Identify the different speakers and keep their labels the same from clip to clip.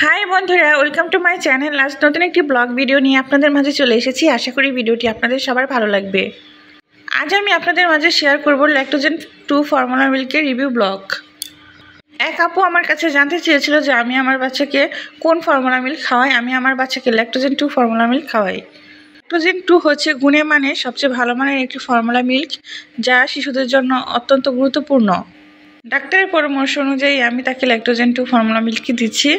Speaker 1: High বন্ধুরা, welcome to my channel. আজ নতুন একটি ব্লগ ভিডিও নিয়ে আপনাদের মাঝে চলে এসেছি। আশা করি ভিডিওটি আপনাদের সবার ভালো লাগবে। আজ আমি আপনাদের মাঝে শেয়ার করব ল্যাক্টোজেন 2 ফর্মুলা মিল্কের রিভিউ ব্লগ। এক আপু আমার কাছে জানতে চেয়েছিল যে আমি আমার বাচ্চাকে কোন ফর্মুলা মিল্ক খাওয়াই। আমি আমার বাচ্চাকে ল্যাক্টোজেন 2 ফর্মুলা মিল্ক খাওয়াই। ল্যাক্টোজেন 2 হচ্ছে গুণে মানে সবচেয়ে ভালো মানের একটি ফর্মুলা মিল্ক, যা শিশুদের জন্য অত্যন্ত গুরুত্বপূর্ণ। ডাক্তারের পরামর্শ অনুযায়ী আমি তাকে ল্যাক্টোজেন 2 ফর্মুলা মিল্কই দিচ্ছি।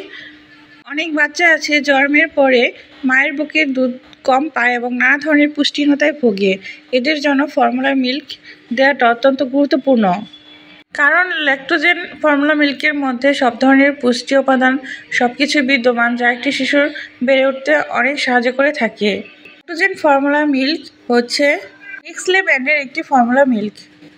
Speaker 1: অনেক বাচ্চা আছে জন্মের পরে মায়ের বুকের দুধ কম পায় এবং নানা ধরনের পুষ্টিহীনতায় ভোগে। এদের জন্য ফর্মুলা মিল্ক দেওয়াটা অত্যন্ত গুরুত্বপূর্ণ, কারণ ল্যাক্টোজেন ফর্মুলা মিল্কের মধ্যে সব ধরনের পুষ্টি উপাদান সবকিছু বিদ্যমান, যা একটি শিশুর বেড়ে উঠতে অনেক সাহায্য করে থাকে। ল্যাক্টোজেন ফর্মুলা মিল্ক হচ্ছে নেক্সলে ব্র্যান্ডের একটি ফর্মুলা মিল্ক।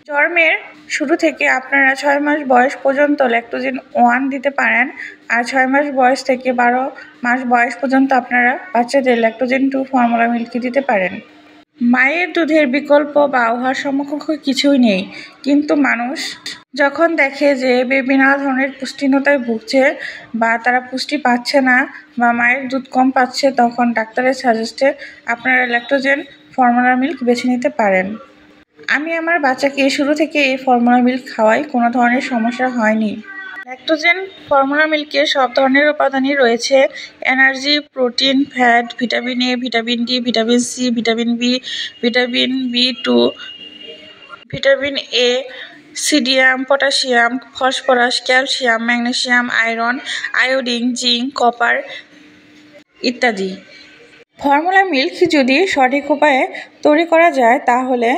Speaker 1: জন্মের শুরু থেকে আপনারা 6 মাস বয়স পর্যন্ত ল্যাক্টোজেন 1 দিতে পারেন, আর 6 মাস বয়স থেকে 12 মাস বয়স পর্যন্ত আপনারা বাচ্চাদের ল্যাক্টোজেন 2 ফর্মুলা মিল্ক দিতে পারেন। মায়ের দুধের বিকল্প বা উহার সমকক্ষ কিছুই নেই, কিন্তু মানুষ যখন দেখে যে বেবি নানা ধরনের পুষ্টিহীনতায় ভুগছে বা তারা পুষ্টি পাচ্ছে না বা মায়ের দুধ কম পাচ্ছে, তখন ডাক্তারের সাজেস্টে আপনারা ল্যাক্টোজেন ফর্মুলা মিল্ক বেছে নিতে পারেন। আমি আমার বাচ্চাকে শুরু থেকে এই ফর্মুলা মিল্ক খাওয়াই, কোনো ধরনের সমস্যা হয়নি। ল্যাক্টোজেন ফর্মুলা মিল্কে সব ধরনের উপাদানই রয়েছে: energy, protein, fat, vitamin A, vitamin D, vitamin C, vitamin B, vitamin B two, vitamin A, sodium, potassium, phosphorus, calcium, magnesium, iron, iodine, zinc, copper ইত্যাদি। ফর্মুলা মিল্ক যদি সঠিক উপায়ে তৈরি করা যায় তাহলে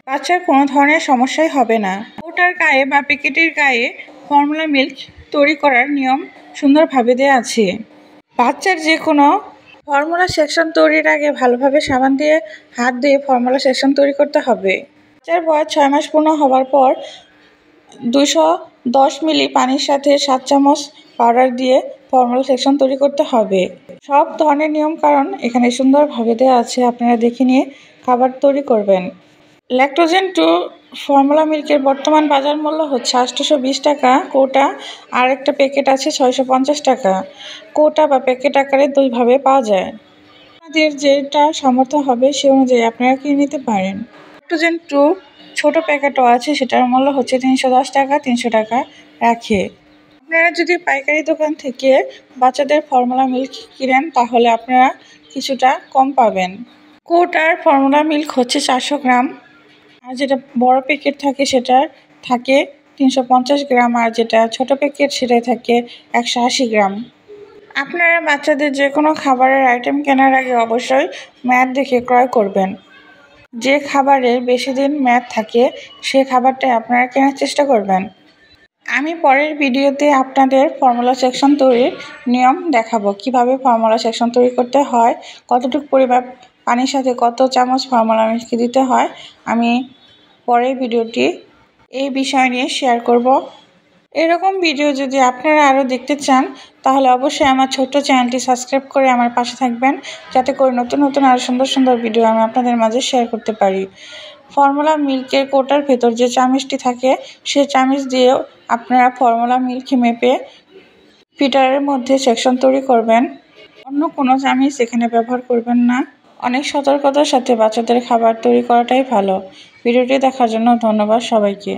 Speaker 1: বাচ্চার কোনো ধরনের সমস্যাই হবে না। ওটার গায়ে বা প্যাকেটের গায়ে ফর্মুলা মিল্ক তৈরি করার নিয়ম সুন্দরভাবে দেওয়া আছে। বাচ্চার যে কোনো ফর্মুলা সেকশন তৈরির আগে ভালোভাবে সাবান দিয়ে হাত ধুয়ে ফর্মুলা সেকশন তৈরি করতে হবে। বাচ্চার বয়স 6 মাস পূর্ণ হওয়ার পর 210 মিলি পানির সাথে 7 চামচ পাউডার দিয়ে ফর্মুলা সেকশন তৈরি করতে হবে। সব ধরনের নিয়ম কারণ এখানে সুন্দরভাবে দেওয়া আছে, আপনারা দেখে নিয়ে খাবার তৈরি করবেন। ল্যাক্টোজেন 2 ফর্মুলা মিল্কের বর্তমান বাজার মূল্য হচ্ছে 820 টাকা কোটা, আর একটা প্যাকেট আছে 650 টাকা। কোটা বা প্যাকেট আকারে দুইভাবে পাওয়া যায়। আপনাদের যেটা সামর্থ্য হবে সে অনুযায়ী আপনারা কিনে নিতে পারেন। ল্যাক্টোজেন 2 ছোট প্যাকেটও আছে, সেটার মূল্য হচ্ছে 310 টাকা, 300 টাকা রাখে। আপনারা যদি পাইকারি দোকান থেকে বাচ্চাদের ফর্মুলা মিল্ক কিনেন তাহলে আপনারা কিছুটা কম পাবেন। কোটার ফর্মুলা মিল্ক হচ্ছে 400 গ্রাম, আর যেটা বড় প্যাকেট থাকে সেটার থাকে 350 গ্রাম, আর যেটা ছোট প্যাকেট সেটাই থাকে 180 গ্রাম। আপনারা বাচ্চাদের যে কোনো খাবারের আইটেম কেনার আগে অবশ্যই মেয়াদ দেখে ক্রয় করবেন। যে খাবারের বেশি দিন মেয়াদ থাকে সে খাবারটাই আপনারা কেনার চেষ্টা করবেন। আমি পরের ভিডিওতে আপনাদের ফর্মুলা সেকশন তৈরির নিয়ম দেখাবো, কিভাবে ফর্মুলা সেকশন তৈরি করতে হয়, কতটুকু পরিমাপ পানির সাথে কত চামচ ফর্মুলা মিল্ক দিতে হয়। আমি পরের ভিডিওটি এই বিষয় নিয়ে শেয়ার করব। এরকম ভিডিও যদি আপনারা আরও দেখতে চান তাহলে অবশ্যই আমার ছোট্ট চ্যানেলটি সাবস্ক্রাইব করে আমার পাশে থাকবেন, যাতে করে নতুন নতুন আরও সুন্দর সুন্দর ভিডিও আমি আপনাদের মাঝে শেয়ার করতে পারি। ফর্মুলা মিল্কের কোটার ভেতর যে চামচটি থাকে সেই চামচ দিয়েও আপনারা ফর্মুলা মিল্ক মেপে ফিটারের মধ্যে সেকশন তৈরি করবেন। অন্য কোনো চামচ এখানে ব্যবহার করবেন না। অনেক সতর্কতার সাথে বাচ্চাদের খাবার তৈরি করাটাই ভালো। ভিডিওটি দেখার জন্য ধন্যবাদ সবাইকে।